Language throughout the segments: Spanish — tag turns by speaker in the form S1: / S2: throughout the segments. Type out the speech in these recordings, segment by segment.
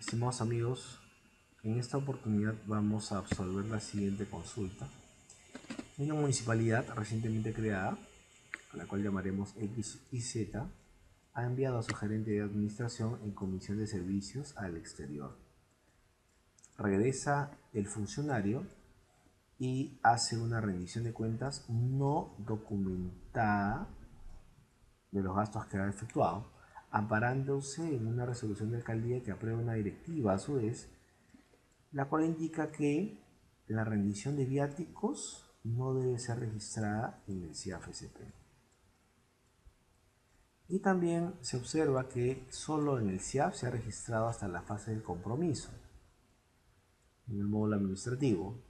S1: Estimados amigos, en esta oportunidad vamos a absolver la siguiente consulta. Una municipalidad recientemente creada, a la cual llamaremos X y Z, ha enviado a su gerente de administración en comisión de servicios al exterior. Regresa el funcionario y hace una rendición de cuentas no documentada de los gastos que ha efectuado, amparándose en una resolución de alcaldía que aprueba una directiva a su vez, la cual indica que la rendición de viáticos no debe ser registrada en el CIAF-SP. Y también se observa que solo en el CIAF se ha registrado hasta la fase del compromiso, en el módulo administrativo,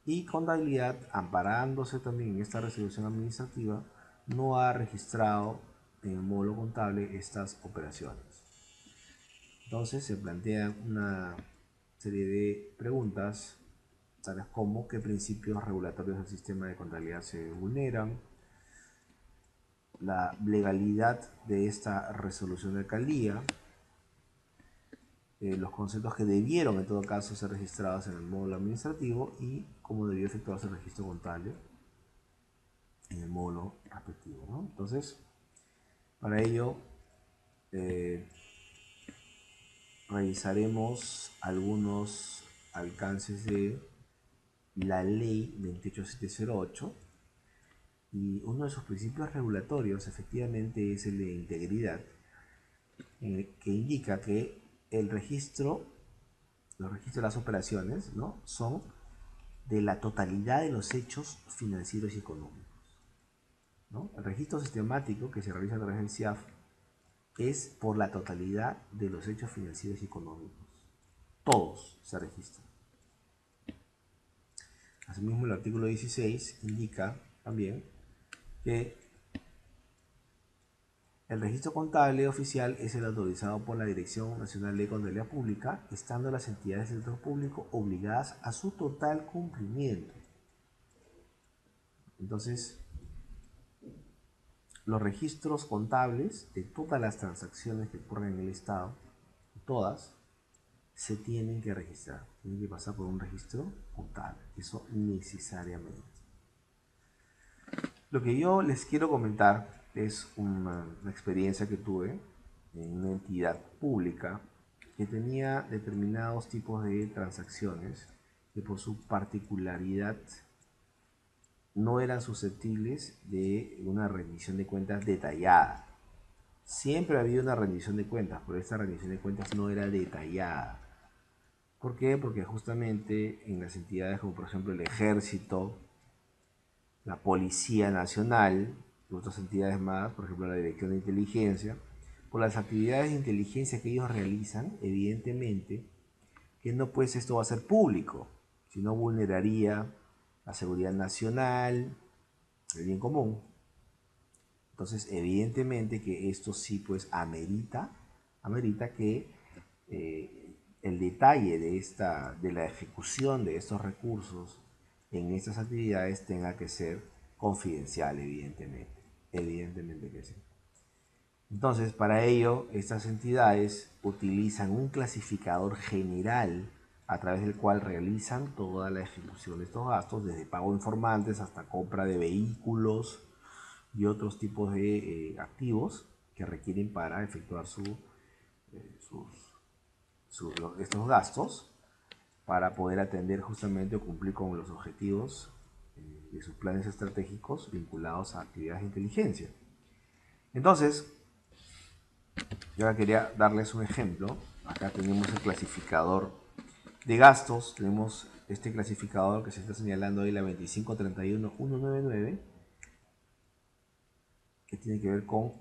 S1: y contabilidad, amparándose también en esta resolución administrativa, no ha registrado en el módulo contable estas operaciones. Entonces se plantean una serie de preguntas, tales como qué principios regulatorios del sistema de contabilidad se vulneran, la legalidad de esta resolución de alcaldía, los conceptos que debieron en todo caso ser registrados en el módulo administrativo y cómo debió efectuarse el registro contable en el módulo respectivo, ¿no? Entonces, para ello revisaremos algunos alcances de la ley 28708 y uno de sus principios regulatorios efectivamente es el de integridad, que indica que los registros de las operaciones, ¿no?, son de la totalidad de los hechos financieros y económicos, ¿no? El registro sistemático que se realiza a través del CIAF es por la totalidad de los hechos financieros y económicos. Todos se registran. Asimismo, el artículo 16 indica también que el registro contable oficial es el autorizado por la Dirección Nacional de Contabilidad Pública, estando las entidades del sector público obligadas a su total cumplimiento. Entonces, los registros contables de todas las transacciones que ocurren en el Estado, todas, se tienen que registrar, tienen que pasar por un registro contable, eso necesariamente. Lo que yo les quiero comentar es una experiencia que tuve en una entidad pública que tenía determinados tipos de transacciones que por su particularidad no eran susceptibles de una rendición de cuentas detallada. Siempre había una rendición de cuentas, pero esta rendición de cuentas no era detallada. ¿Por qué? Porque justamente en las entidades como por ejemplo el Ejército, la Policía Nacional y otras entidades más, por ejemplo la Dirección de Inteligencia, por las actividades de inteligencia que ellos realizan, evidentemente que no, pues esto va a ser público, sino vulneraría la seguridad nacional, el bien común. Entonces, evidentemente que esto sí pues amerita que el detalle de la ejecución de estos recursos en estas actividades tenga que ser confidencial, evidentemente que sí. Entonces, para ello, estas entidades utilizan un clasificador general a través del cual realizan toda la ejecución de estos gastos, desde pago de informantes hasta compra de vehículos y otros tipos de activos que requieren para efectuar estos gastos, para poder atender justamente o cumplir con los objetivos de sus planes estratégicos vinculados a actividades de inteligencia. Entonces, yo ahora quería darles un ejemplo. Acá tenemos el clasificador de gastos, tenemos este clasificador que se está señalando ahí, la 2531199, que tiene que ver con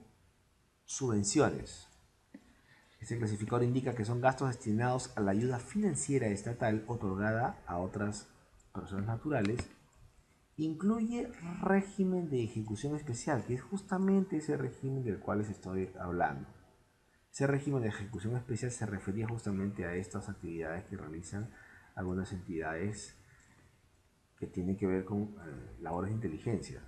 S1: subvenciones. Este clasificador indica que son gastos destinados a la ayuda financiera estatal otorgada a otras personas naturales. Incluye régimen de ejecución especial, que es justamente ese régimen del cual les estoy hablando. Ese régimen de ejecución especial se refería justamente a estas actividades que realizan algunas entidades que tienen que ver con labores de inteligencia.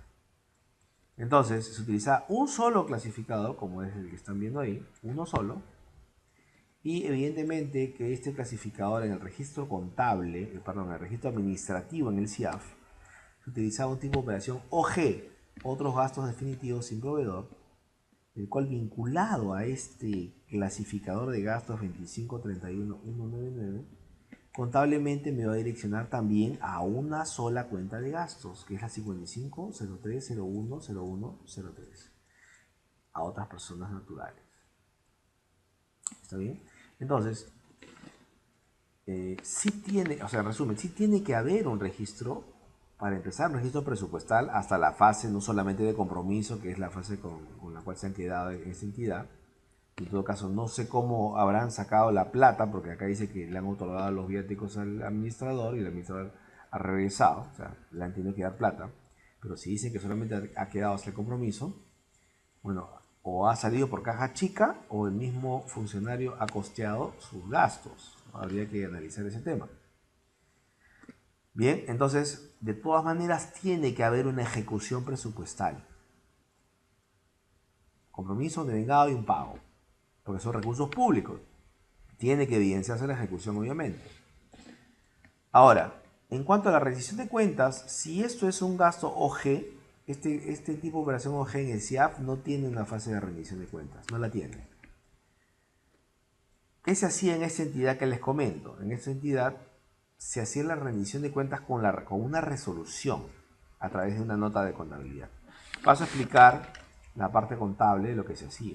S1: Entonces, se utiliza un solo clasificador, como es el que están viendo ahí, uno solo, Y evidentemente que este clasificador en el registro contable, perdón, en el registro administrativo en el CIAF, se utilizaba un tipo de operación OG, otros gastos definitivos sin proveedor, el cual vinculado a este clasificador de gastos 2531199, contablemente me va a direccionar también a una sola cuenta de gastos, que es la 5503010103, a otras personas naturales. ¿Está bien? Entonces, sí tiene, o sea, en resumen, sí tiene que haber un registro, para empezar, un registro presupuestal hasta la fase no solamente de compromiso, que es la fase con la cual se han quedado en esta entidad. En todo caso, no sé cómo habrán sacado la plata, porque acá dice que le han otorgado los viáticos al administrador y el administrador ha regresado, o sea, le han tenido que dar plata. Pero si dicen que solamente ha quedado hasta el compromiso, bueno, o ha salido por caja chica o el mismo funcionario ha costeado sus gastos. Habría que analizar ese tema. Bien, entonces, de todas maneras tiene que haber una ejecución presupuestal. Compromiso, devengado y un pago, porque son recursos públicos. Tiene que evidenciarse la ejecución, obviamente. Ahora, en cuanto a la rendición de cuentas, si esto es un gasto OG, este tipo de operación OG en el CIAF no tiene una fase de rendición de cuentas, no la tiene. ¿Qué se hacía en esta entidad que les comento? En esta entidad se hacía la rendición de cuentas con una resolución a través de una nota de contabilidad. Paso a explicar la parte contable de lo que se hacía.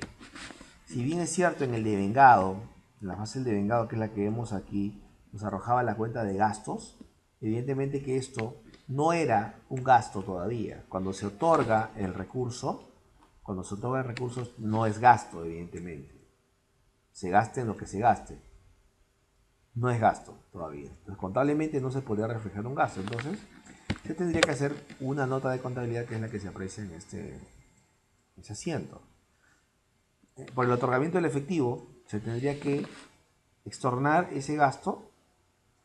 S1: Si bien es cierto en el devengado, en la fase del devengado, que es la que vemos aquí, nos arrojaba la cuenta de gastos, evidentemente que esto no era un gasto todavía. Cuando se otorga el recurso, no es gasto, evidentemente. Se gaste en lo que se gaste. No es gasto todavía. Entonces, contablemente no se podría reflejar un gasto. Entonces, se tendría que hacer una nota de contabilidad que es la que se aprecia en ese asiento. Por el otorgamiento del efectivo, se tendría que extornar ese gasto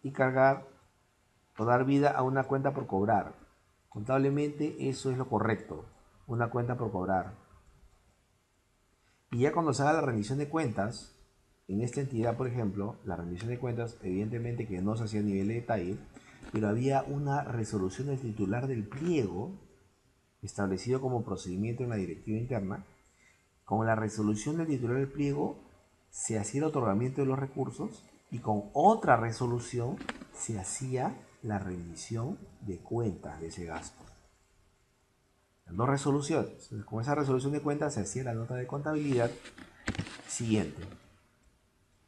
S1: y cargar o dar vida a una cuenta por cobrar. Contablemente eso es lo correcto, una cuenta por cobrar. Y ya cuando se haga la rendición de cuentas, en esta entidad, por ejemplo, la rendición de cuentas, evidentemente que no se hacía a nivel de detalle, pero había una resolución del titular del pliego, establecido como procedimiento en la directiva interna. Con la resolución del titular del pliego se hacía el otorgamiento de los recursos y con otra resolución se hacía la rendición de cuentas de ese gasto. Dos resoluciones. Entonces, con esa resolución de cuentas se hacía la nota de contabilidad siguiente,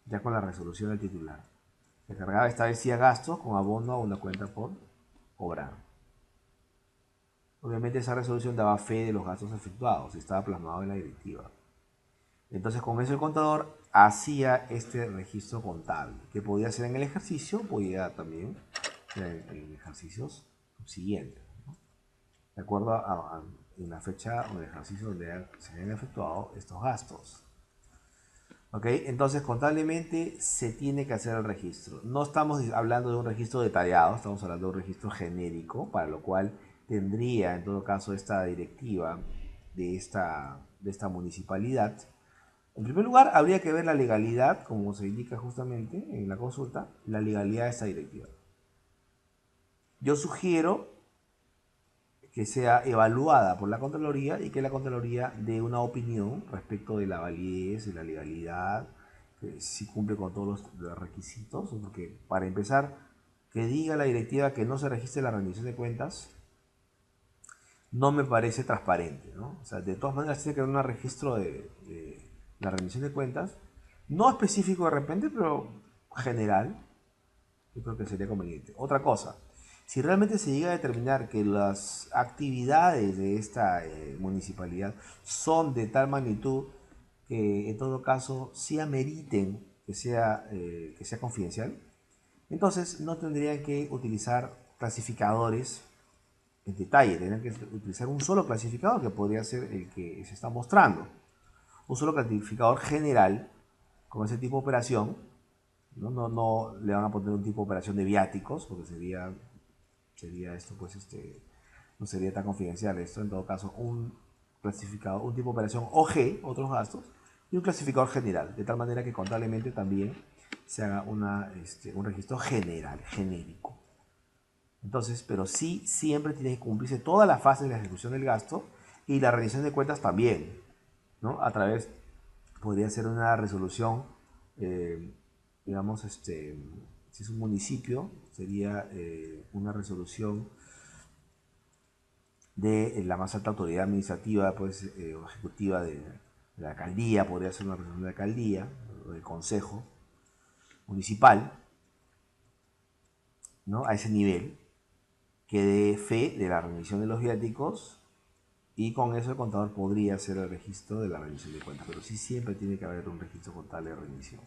S1: ya con la resolución del titular. Se cargaba, establecía gastos con abono a una cuenta por cobrar. Obviamente esa resolución daba fe de los gastos efectuados, estaba plasmado en la directiva. Entonces con eso el contador hacía este registro contable, que podía ser en el ejercicio, podía también ser en ejercicios subsiguientes, ¿no? De acuerdo a la fecha o el ejercicio donde se hayan efectuado estos gastos. ¿Ok? Entonces contablemente se tiene que hacer el registro. No estamos hablando de un registro detallado, estamos hablando de un registro genérico, para lo cual tendría en todo caso esta directiva de esta municipalidad. En primer lugar, habría que ver la legalidad, como se indica justamente en la consulta, la legalidad de esta directiva. Yo sugiero que sea evaluada por la Contraloría y que la Contraloría dé una opinión respecto de la validez y la legalidad, si cumple con todos los requisitos, porque para empezar, que diga la directiva que no se registre la rendición de cuentas, no me parece transparente, ¿no? O sea, de todas maneras tiene que haber un registro de la rendición de cuentas, no específico de repente, pero general. Yo creo que sería conveniente. Otra cosa, si realmente se llega a determinar que las actividades de esta municipalidad son de tal magnitud que en todo caso sí ameriten que sea confidencial, entonces no tendrían que utilizar clasificadores en detalle, tendrían que utilizar un solo clasificador que podría ser el que se está mostrando. Un solo clasificador general con ese tipo de operación. No le van a poner un tipo de operación de viáticos, porque sería esto, pues no sería tan confidencial esto. En todo caso, un clasificador, un tipo de operación OG, otros gastos, y un clasificador general, de tal manera que contablemente también se haga un registro general, genérico. Entonces, pero sí siempre tiene que cumplirse toda la fase de la ejecución del gasto y la rendición de cuentas también, ¿no? A través, podría ser una resolución, eh, digamos, si es un municipio, sería una resolución de la más alta autoridad administrativa, pues, o ejecutiva de la alcaldía, podría ser una resolución de alcaldía o del consejo municipal, ¿no? A ese nivel, que dé fe de la rendición de los viáticos y con eso el contador podría hacer el registro de la rendición de cuentas, pero sí siempre tiene que haber un registro contable de rendición.